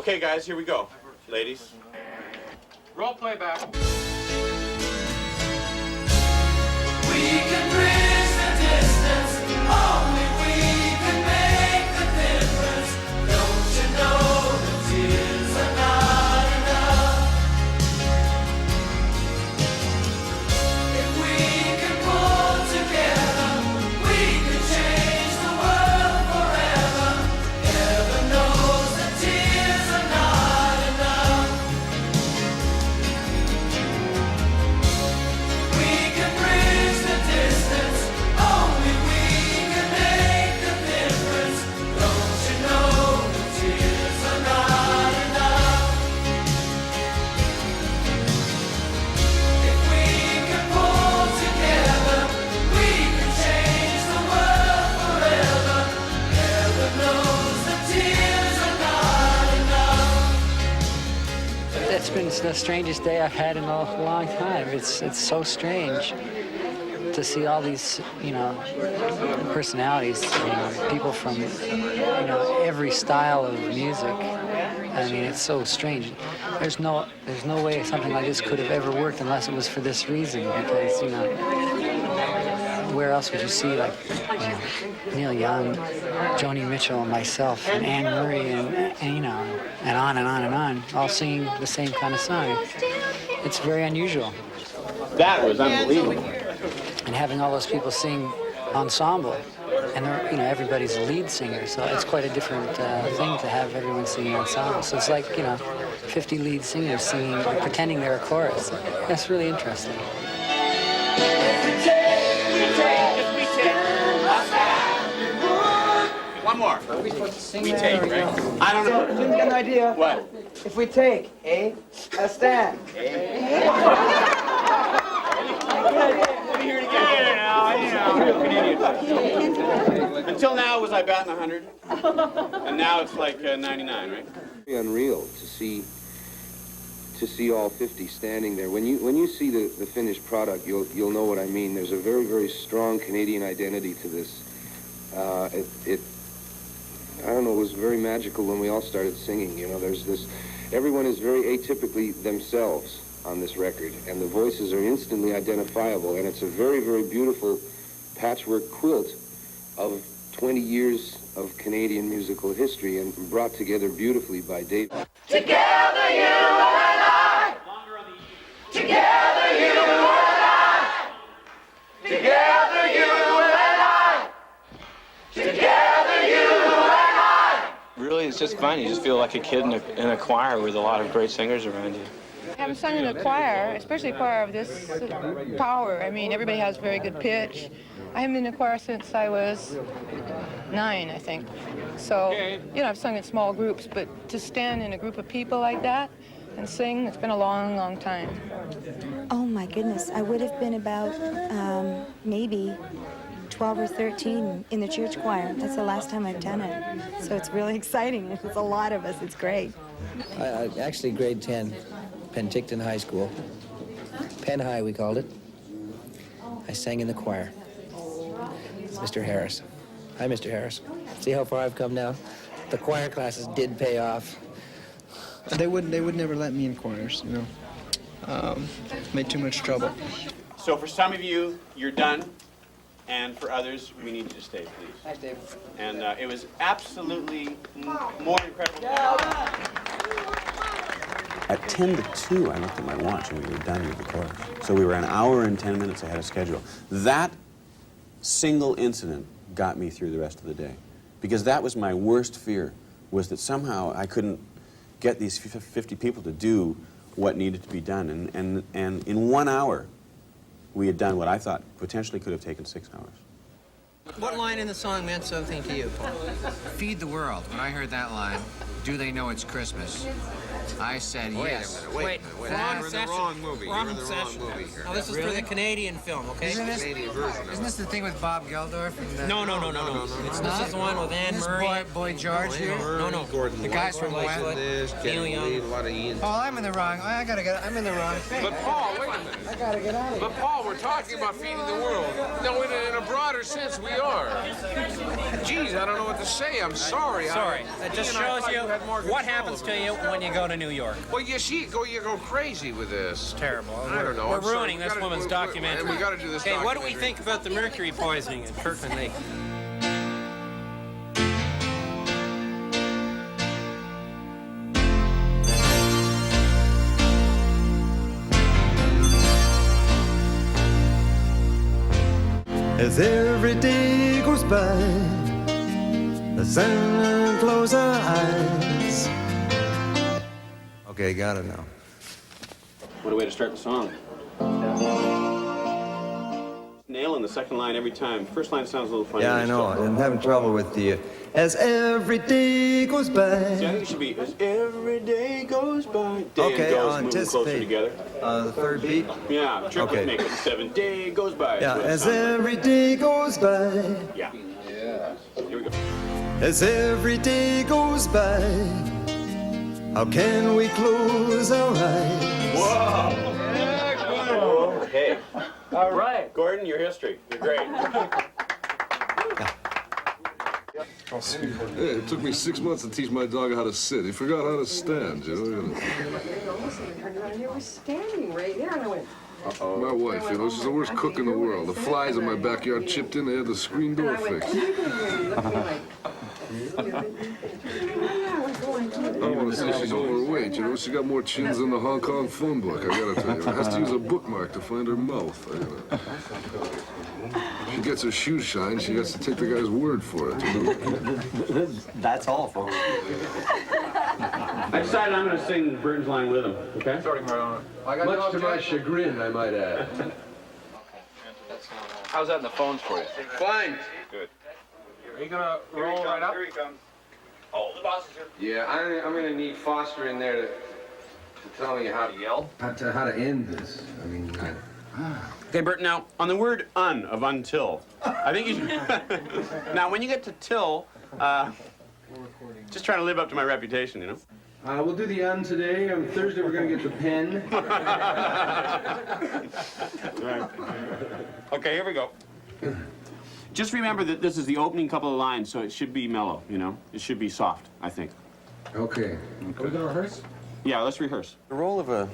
Okay, guys, here we go. Ladies. Roll playback. We can bridge the distance, only we can make the difference. Don't you know the tears are not enough? If we can pull together, we can change the world forever. Heaven knows the tears are not enough. We can bridge the distance, only we can make the difference. Don't you know the tears are not enough? If we can pull together, we can change the world forever. Heaven knows the tears are not enough. It's been the strangest day I've had in a long time. It's so strange to see all these, personalities, people from, every style of music. I mean, it's so strange. There's no way something like this could have ever worked unless it was for this reason, because, where else would you see, like, Neil Young, Joni Mitchell, and myself, and Anne Murray, and on and on and on, all singing the same kind of song. It's very unusual. That was unbelievable. And having all those people sing ensemble, and they're, everybody's a lead singer, so it's quite a different thing to have everyone singing ensemble. So it's like, 50 lead singers singing, pretending they're a chorus. That's really interesting. One more. Are we supposed to sing We that, take, or right? no? I don't know. Jim's got an idea. What? If we take a stand. Let me hear it again. Until now, was I batting 100? And now it's like 99, right? Unreal to see all 50 standing there. When you see the finished product, you'll know what I mean. There's a very, very strong Canadian identity to this. I don't know, it was very magical when we all started singing. There's this, everyone is very atypically themselves on this record, and the voices are instantly identifiable, and it's a very, very beautiful patchwork quilt of 20 years of Canadian musical history, and brought together beautifully by Dave. Together you and I. Together you and I. Together you and I. Together you and I. Really, it's just fun. You just feel like a kid in a choir with a lot of great singers around you. I haven't sung in a choir, especially a choir of this power. I mean, everybody has very good pitch. I haven't been in a choir since I was 9, I think. So, I've sung in small groups, but to stand in a group of people like that and sing, it's been a long, long time. Oh my goodness, I would have been about maybe 12 or 13 in the church choir. That's the last time I've done it. So it's really exciting. It's a lot of us. It's great. Actually, grade 10, Penticton High School. Penn High, we called it. I sang in the choir. It's Mr. Harris. Hi, Mr. Harris. See how far I've come now? The choir classes did pay off. They would never let me in choirs, Made too much trouble. So for some of you, you're done. And for others, we need you to stay, please. Thanks, Dave. And it was absolutely more incredible. At 10 to 2, I looked at my watch and we were done with the chorus. So we were an hour and 10 minutes ahead of schedule. That single incident got me through the rest of the day. Because that was my worst fear, was that somehow I couldn't get these 50 people to do what needed to be done. And in 1 hour, we had done what I thought potentially could have taken 6 hours. What line in the song meant something to you, Paul? Feed the world. When I heard that line, do they know it's Christmas? I said yes. Wait. That last session. Wrong movie. You're in the wrong movie here. Now, this is for the Canadian film, okay? Isn't this the thing with Bob Geldorf? No. This is the one with Anne Murray. Boy George here? No. Gordon The guys from West. Neil Young. A lot of Ian. Oh, I'm in the wrong. I'm in the wrong thing. But Paul, wait a minute. I gotta get out of here. But Paul, we're talking about feeding the world. No, in a broader sense, we are. Geez, I don't know what to say. I'm sorry. Sorry. It just shows you what happens to you when you go to New York. Well, you go crazy with this. It's terrible. I don't know. We're I'm sorry. ruining this woman's documentary. We got to do this. Okay, what do we think about the mercury poisoning at Kirkland Lake? As every day goes by, let's close our eyes. Okay, got it now. What a way to start the song. Nailing the second line every time. First line sounds a little funny. Yeah, I know. I'm having trouble with the as every day goes by. See, I think it should be as every day goes by. Day Okay, and goes I'll moving closer anticipate. together. The third beat. Yeah, triplet Okay. make it 7 day goes by. Yeah, That's what it as sounds like. every day goes by. Yeah. Here we go. As every day goes by, how can we close our eyes? Whoa! Okay. All right. Gordon, your history. You're great. Hey, it took me 6 months to teach my dog how to sit. He forgot how to stand, you know. You were standing right there, and I went. My wife, you know, she's the worst cook in the world. The flies in my backyard chipped in, they had the screen door fixed. I don't want to say she's overweight, you know. She got more chins than the Hong Kong phone book, I gotta tell you. Has to use a bookmark to find her mouth. She gets her shoes shined, she has to take the guy's word for it, you know. That's all, folks. I decided I'm going to sing Burton's line with him, okay? I got much to my chagrin, I might add. How's that in the phones for you? Fine. Good. Are you gonna roll right up? Here he comes. Oh, the boss is here. Yeah, I'm gonna need Foster in there to tell me how to yell. How to end this. I mean, Okay, Burton, now, on the word un of until, I think you should... Now, when you get to till, just trying to live up to my reputation, you know? we'll do the un today. On Thursday, we're gonna get the pen. Right. Okay, here we go. Just remember that this is the opening couple of lines, so it should be mellow, you know? It should be soft, I think. Okay. Are we gonna rehearse? Yeah, let's rehearse. The role of a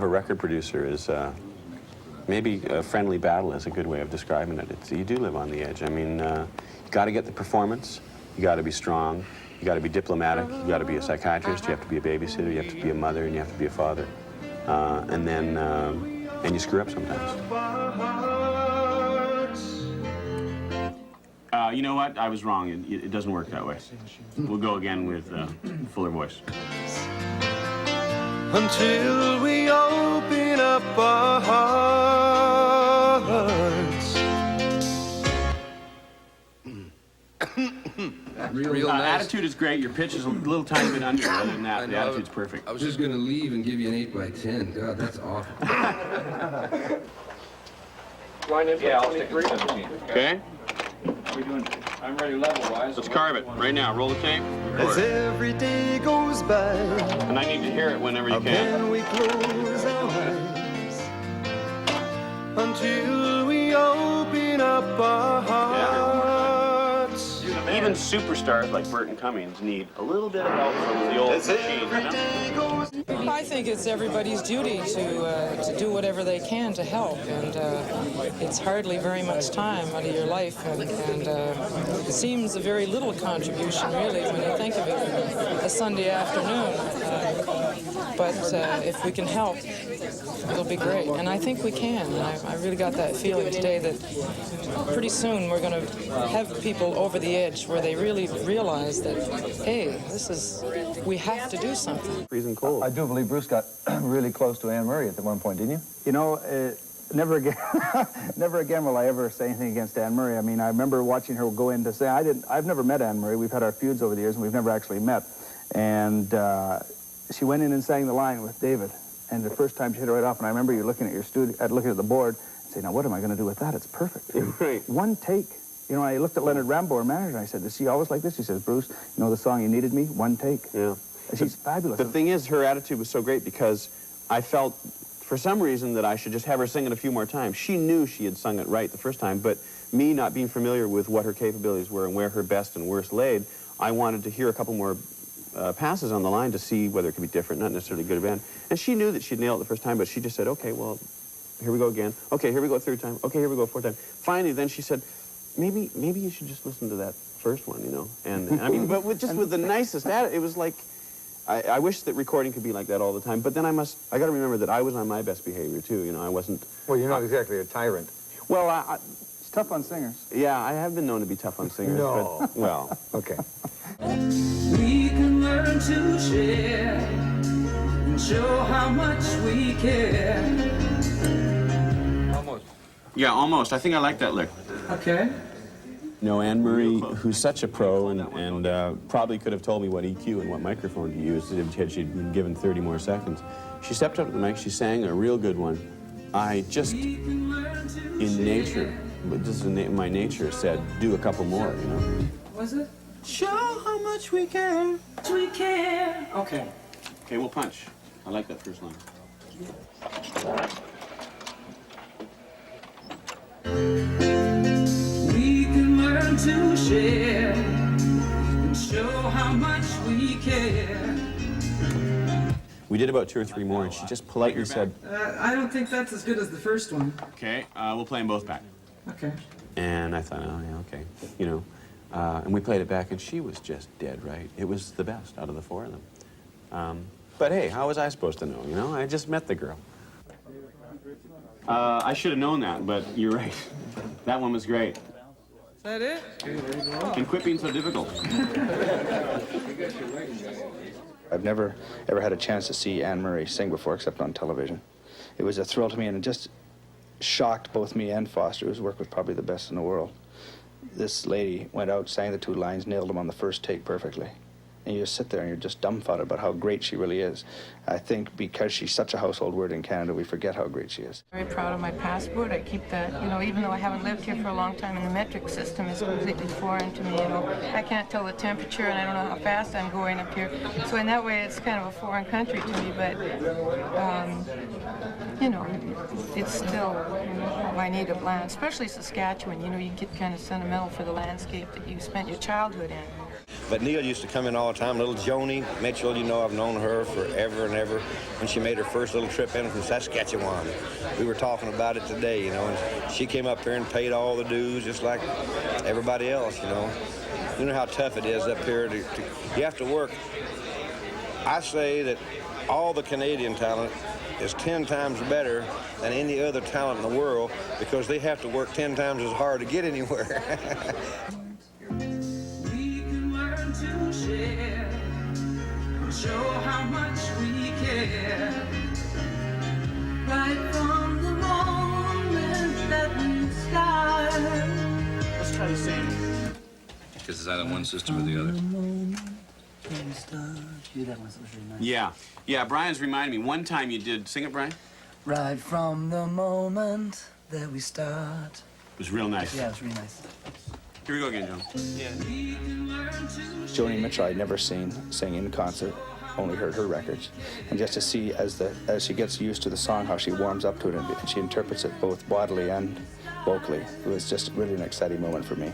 record producer is maybe a friendly battle is a good way of describing it. You do live on the edge. I mean, you got to get the performance. You got to be strong. You got to be diplomatic. You got to be a psychiatrist. You have to be a babysitter. You have to be a mother, and you have to be a father. And you screw up sometimes. You know what? I was wrong. It doesn't work that way. We'll go again with fuller voice. Until we open up our hearts. Real nice. Attitude is great. Your pitch is a little tiny bit under. Other than that, the attitude's perfect. I was just gonna leave and give you an 8x10. God, that's awful. Line in for Yeah, I'll stick with 23. Okay? We're doing, I'm ready level-wise. Let's carve it right now. Roll the tape. As every day goes by, And I need to hear it whenever you how can. can we close our eyes? Until we open up our hearts. Even superstars like Burton Cummings need a little bit of help from the old machine. You know? I think it's everybody's duty to do whatever they can to help, and it's hardly very much time out of your life, and it seems a very little contribution, really, when you think of it, a Sunday afternoon. But if we can help, it'll be great, and I think we can. And I really got that feeling today that pretty soon we're going to have people over the edge where they really realize that, hey, we have to do something. Freezing cold. I do believe Bruce got really close to Anne Murray at one point, didn't you? You know, never again, never again will I ever say anything against Anne Murray. I mean, I remember watching her go in to say, I've never met Anne Murray. We've had our feuds over the years, and we've never actually met. And she went in and sang the line with David. And the first time she hit it right off, and I remember you looking at your studio, looking at the board, and saying, now what am I going to do with that? It's perfect. Right. One take. You know, I looked at Leonard Rambo, our manager, and I said, is she always like this? He says, Bruce, you know the song You Needed Me? One take. Yeah. She's fabulous. The thing is, her attitude was so great because I felt, for some reason, that I should just have her sing it a few more times. She knew she had sung it right the first time, but me not being familiar with what her capabilities were and where her best and worst laid, I wanted to hear a couple more passes on the line to see whether it could be different, not necessarily good or bad. And she knew that she'd nailed it the first time, but she just said, okay, well, here we go again. Okay, here we go a third time. Okay, here we go a fourth time. Finally, then she said, maybe you should just listen to that first one, you know. And I mean, but with the nicest attitude, it was like, I wish that recording could be like that all the time. But then I got to remember that I was on my best behavior too. You know, I wasn't. Well, you're not exactly a tyrant. Well, it's tough on singers. Yeah, I have been known to be tough on singers. No. But, well. Okay. We can learn to share and show how much we care. Almost. Yeah, almost. I think I like that lick. Okay. No, Anne Murray, who's such a pro and probably could have told me what EQ and what microphone to use had she been given 30 more seconds. She stepped up to the mic, she sang a real good one. I just, in nature, just in my nature, said, do a couple more, you know. Was it? Show how much we care. We care. Okay. Okay, we'll punch. I like that first line. We can learn to share and show how much we care. We did about 2 or 3 more, and she just politely said, I don't think that's as good as the first one. okay, we'll play them both back. Okay. And I thought, oh, yeah, okay, you know. And we played it back, and she was just dead right. It was the best out of the 4 of them. But hey, how was I supposed to know, you know? I just met the girl. I should have known that, but you're right. That one was great. Is that it? And quit being so difficult. I've never ever had a chance to see Anne Murray sing before except on television. It was a thrill to me, and it just shocked both me and Foster, whose work was probably the best in the world. This lady went out, sang the 2 lines, nailed them on the first take perfectly. And you just sit there and you're just dumbfounded about how great she really is. I think because she's such a household word in Canada, we forget how great she is. Very proud of my passport. I keep that, you know, even though I haven't lived here for a long time, and the metric system is completely foreign to me, you know. I can't tell the temperature, and I don't know how fast I'm going up here. So in that way, it's kind of a foreign country to me, but, you know, it's still my native land, especially Saskatchewan. You know, you get kind of sentimental for the landscape that you spent your childhood in. But Neil used to come in all the time. Little Joni Mitchell, you know, I've known her forever and ever. When she made her first little trip in from Saskatchewan. We were talking about it today, you know, and she came up here and paid all the dues just like everybody else, you know. You know how tough it is up here. You have to work. I say that all the Canadian talent is 10 times better than any other talent in the world because they have to work 10 times as hard to get anywhere. To share, show how much we care. Right from the moment that we start. Let's try the same. Because it's either one system or the other. Yeah, Brian's reminded me. One time you did, sing it, Brian? Right from the moment that we start. It was real nice. Yeah, it was really nice. Here we go again, John. Joni Mitchell I'd never seen sing in concert, only heard her records. And just to see as she gets used to the song, how she warms up to it and she interprets it both bodily and vocally. It was just really an exciting moment for me.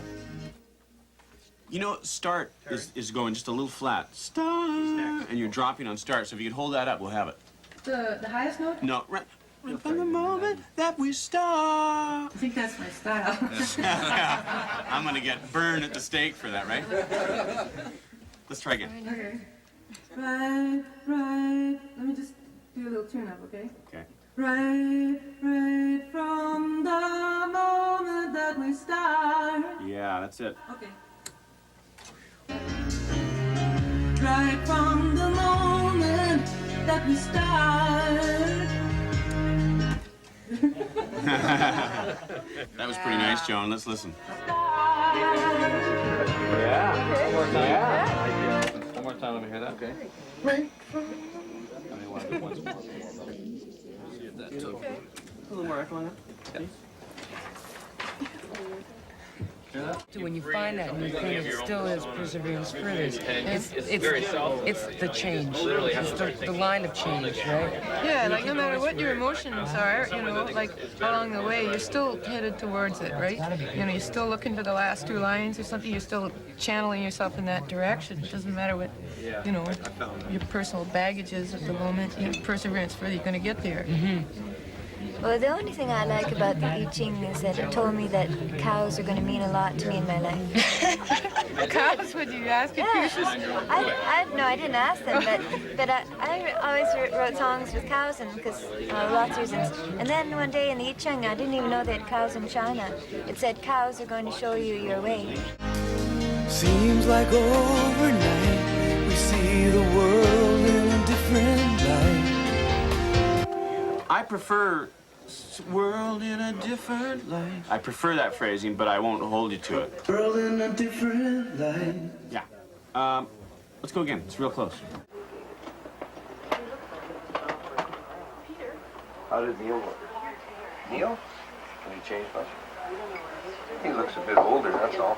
You know, start is going just a little flat. Start, and you're dropping on start. So if you could hold that up, we'll have it. The highest note? No, right from the moment that we start. I think that's my style. I'm gonna get burned at the stake for that, right? Let's try again. Okay. Right. Let me just do a little tune up, okay? Okay. Right from the moment that we start. Yeah, that's it. Okay. Right from the moment that we start. That was pretty nice, Joan. Let's listen. Yeah. One more time. Yeah. One more time. Let me hear that. Okay. Right from... I mean, once more. that too. Okay. A little more echo on that. When you find that new thing, it still is perseverance further. It's the change. It's the line of change, right? Yeah, like no matter what your emotions are, you know, like along the way, you're still headed towards it, right? You know, you're still looking for the last two lines or something. You're still channeling yourself in that direction. It doesn't matter what, you know, your personal baggage is at the moment. You know, perseverance further, you're going to get there. Well, the only thing I like about the I Ching is that it told me that cows are going to mean a lot to me in my life. Cows? Would you ask? Yeah, no, I didn't ask them, but I always wrote songs with cows in because lots of reasons. And then one day in the I Ching, I didn't even know they had cows in China. It said cows are going to show you your way. Seems like overnight we see the world in a different light. I prefer world in a different light. I prefer that phrasing, but I won't hold you to it. World in a different light. Yeah. Let's go again. It's real close. How did Neil look? Neil? Did he change much? He looks a bit older, that's all.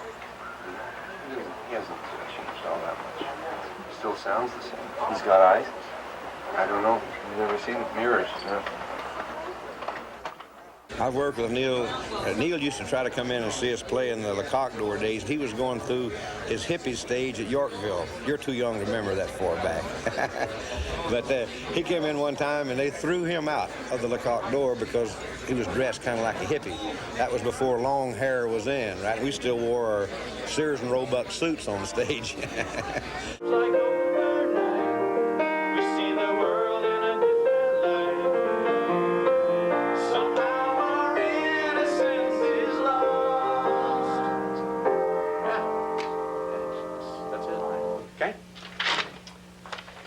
He hasn't changed all that much. He still sounds the same. He's got eyes? I don't know. I've never seen mirrors. No. I've worked with Neil. Neil used to try to come in and see us play in the Lecoq Door days. He was going through his hippie stage at Yorkville. You're too young to remember that far back. But he came in one time and they threw him out of the Lecoq Door because he was dressed kind of like a hippie. That was before long hair was in, right? We still wore our Sears and Roebuck suits on the stage.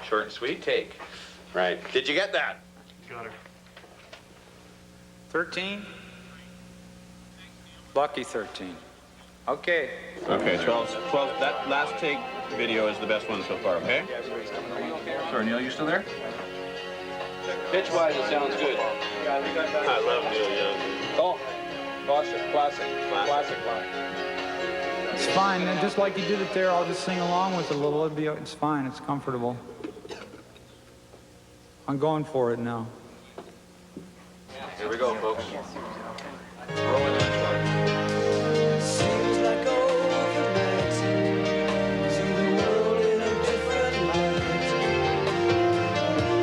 Short and sweet, take. Right. Did you get that? Got her. 13. Lucky 13. Okay. Okay, 12. That last take video is the best one so far, okay? Sorry, Neil, you still there? Pitch-wise, it sounds good. I love Neil Young. Oh, classic line. It's fine, and just like you did it there, I'll just sing along with it a little. It's fine, it's comfortable. I'm going for it now. Here we go, folks. Seems like overnight see the world in a different light.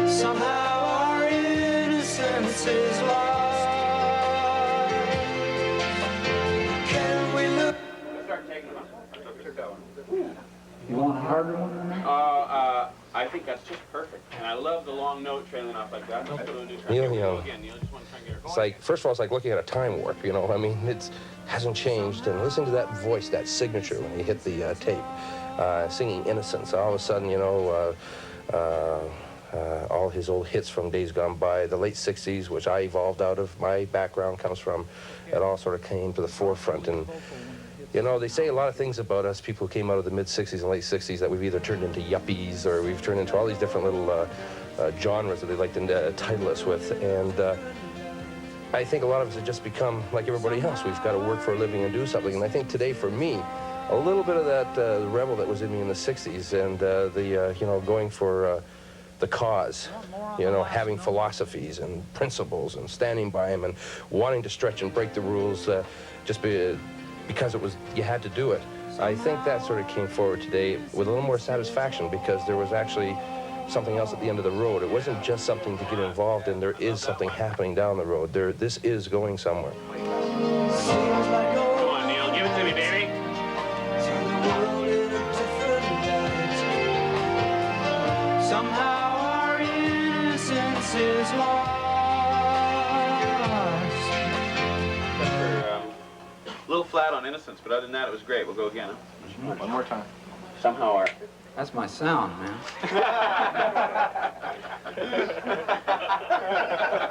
Somehow our innocence is lost. Can we look? Start taking them up. You want a harder one than that? I think that's just perfect. And I love the long note trailing off like that. Let's go to a new track. Neil Here we go Young. again. Neil, just want to try and get her going. It's like, first of all, it's like looking at a time warp, you know. I mean, it hasn't changed. And listen to that voice, that signature when you hit the tape, singing Innocence. All of a sudden, you know, all his old hits from days gone by, the late 60s, which I evolved out of, my background comes from, it all sort of came to the forefront. And you know, they say a lot of things about us, people who came out of the mid-60s and late 60s, that we've either turned into yuppies or we've turned into all these different little genres that they like to title us with. And I think a lot of us have just become like everybody else. We've got to work for a living and do something. And I think today, for me, a little bit of that rebel that was in me in the 60s and you know, going for the cause, you know, having philosophies and principles and standing by them and wanting to stretch and break the rules because it was, you had to do it. I think that sort of came forward today with a little more satisfaction because there was actually something else at the end of the road. It wasn't just something to get involved in, there is something happening down the road. This is going somewhere. Come on, Neil, give it to me, baby. Somehow our innocence is lost. A little flat on Innocence, but other than that, it was great. We'll go again. Huh? One more time. Somehow our... That's my sound, man.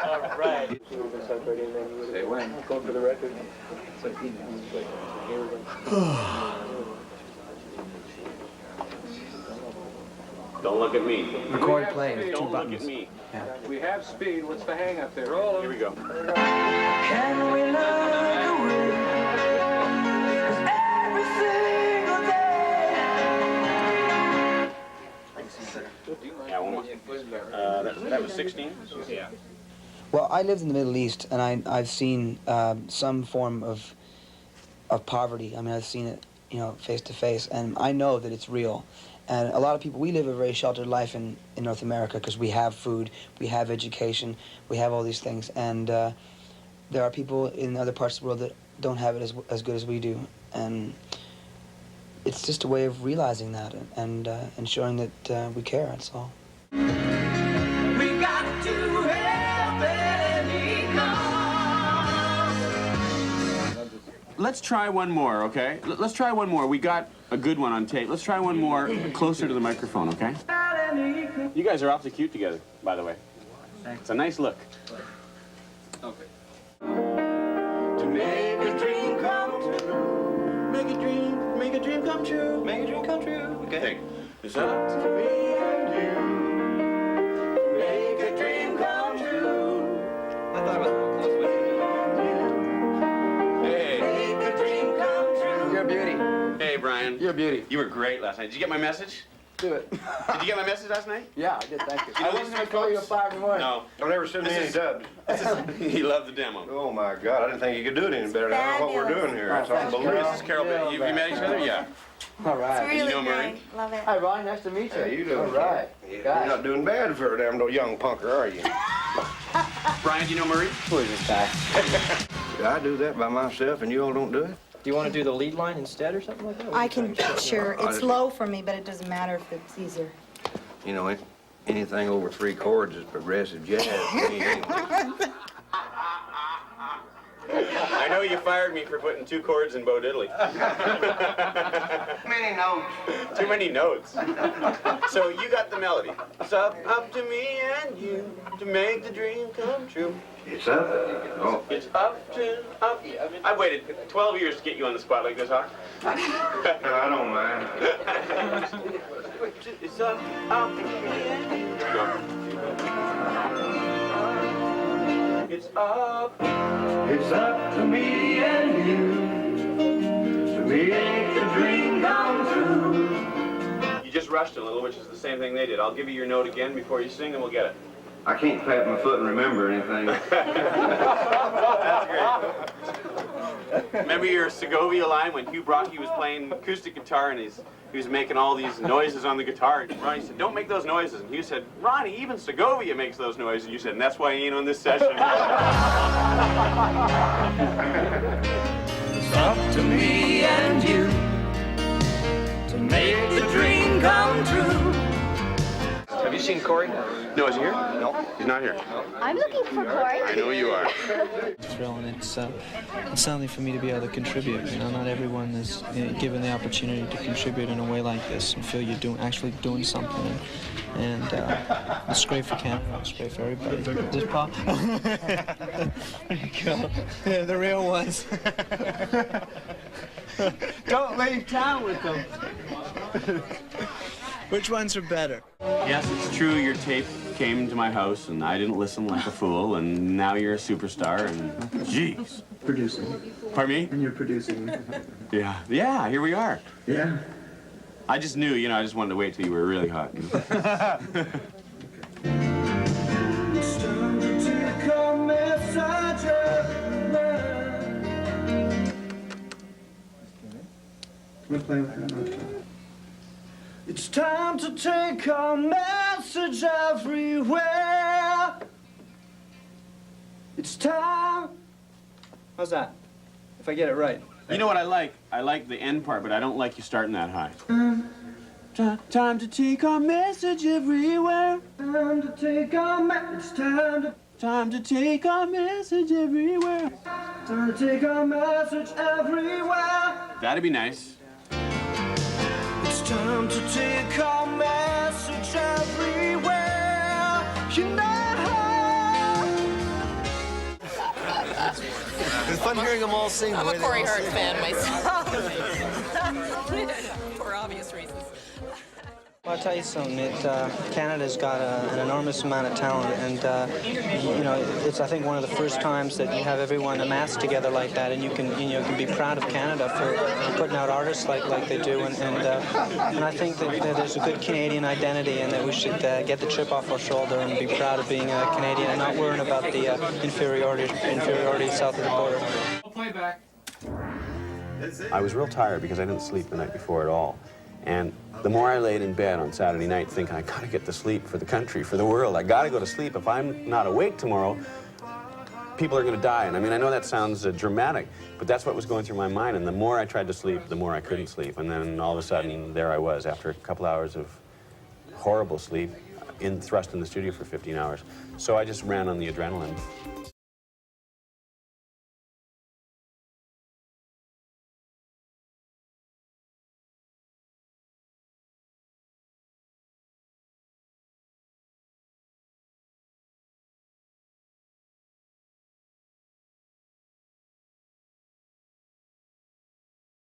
All right. Say when. Going for the record. Don't look at at me. Record play with 2 Don't look buttons. at me. We have speed. What's the hang up there? Here we go. Can we learn to win? 'Cause every single day. Yeah, one more. That was 16? Yeah. Well, I lived in the Middle East, and I've seen some form of poverty. I mean, I've seen it, you know, face to face, and I know that it's real. And a lot of people, we live a very sheltered life in North America because we have food, we have education, we have all these things. And there are people in other parts of the world that don't have it as good as we do. And it's just a way of realizing that and showing that we care, that's all. We got to help any cause. Let's try one more, okay? Let's try one more. We got a good one on tape. Let's try one more closer to the microphone, okay? You guys are awfully cute together, by the way. It's a nice look. Okay. To make a dream come true. Make a dream come true. Make a dream come true. Okay. It's up to me and you. Make a dream come true. I thought it was real close with you. Hey. Make a dream come true. You're a beauty. Hey, Brian. You're a beauty. You were great last night. Did you get my message? Do it. Did you get my message last night? Yeah, I did, thank you. I wasn't going to call you a 5 in the morning. No. Don't ever send me any dubs. He loved the demo. Oh my God, I didn't think you could do it any better than what we're doing here. It's unbelievable. This is Carol. You met each other? Yeah. All right. It's really You know Murray? great. Love it. Hi, Ron. Nice to meet you. How you doing? All right. You're not doing bad for a damn young punker, are you? Brian, do you know Murray? Who is this guy? I do that by myself and you all don't do it? Do you want to do the lead line instead or something like that? I can, sure. It's low for me, but it doesn't matter if it's easier. You know, anything over 3 chords is progressive jazz. I know you fired me for putting 2 chords in Bo Diddley. Many notes. Too many notes. So you got the melody. It's up to me and you to make the dream come true. It's up. Oh. It's up. I waited 12 years to get you on the spot like this, Hawk. I don't mind. It's up to me and you. It's up. It's up to me and you to make the dream come true. You just rushed a little, which is the same thing they did. I'll give you your note again before you sing, and we'll get it. I can't pat my foot and remember anything. That's great. Remember your Segovia line when Hugh Brocky was playing acoustic guitar and he was making all these noises on the guitar? And Ronnie said, "Don't make those noises." And Hugh said, "Ronnie, even Segovia makes those noises." And you said, "And that's why he ain't on this session." It's up to me and you to make the dream come true. Have you seen Corey? No, is he here? No. He's not here. I'm looking for Corey. I know you are. Thrill, and it's something for me to be able to contribute. You know, not everyone is given the opportunity to contribute in a way like this and feel you're actually doing something. And it's great for Canada. It's great for everybody. Just Paul. There you go. Yeah, the real ones. Don't leave town with them. Which ones are better? Yes, it's true. Your tape came to my house, and I didn't listen like a fool, and now you're a superstar, and jeez. Producing. Pardon me? And you're producing. Yeah. Yeah, here we are. Yeah. I just knew, I just wanted to wait till you were really hot. It's time to take a message everywhere. We're playing with that. It's time to take a message everywhere. It's time. How's that? If I get it right. You know what I like? I like the end part, but I don't like you starting that high. Time to take our message everywhere. Time to take a message. Time to take our message everywhere. Time to take a message everywhere. That'd be nice. It's time to take our message everywhere. You know. It's fun hearing them all sing. I'm a Corey Hart fan myself. For obvious reasons. I'll tell you something. Canada's got an enormous amount of talent, and you know, it's I think one of the first times that you have everyone amassed together like that, and you can be proud of Canada for putting out artists like they do, and I think that there's a good Canadian identity, and that we should get the chip off our shoulder and be proud of being a Canadian and not worrying about the inferiority south of the border. I'll play back. I was real tired because I didn't sleep the night before at all. And the more I laid in bed on Saturday night thinking, I gotta get to sleep for the country, for the world, I gotta go to sleep. If I'm not awake tomorrow, people are gonna die. And I mean, I know that sounds dramatic, but that's what was going through my mind. And the more I tried to sleep, the more I couldn't sleep. And then all of a sudden, there I was after a couple hours of horrible sleep, thrust in the studio for 15 hours. So I just ran on the adrenaline.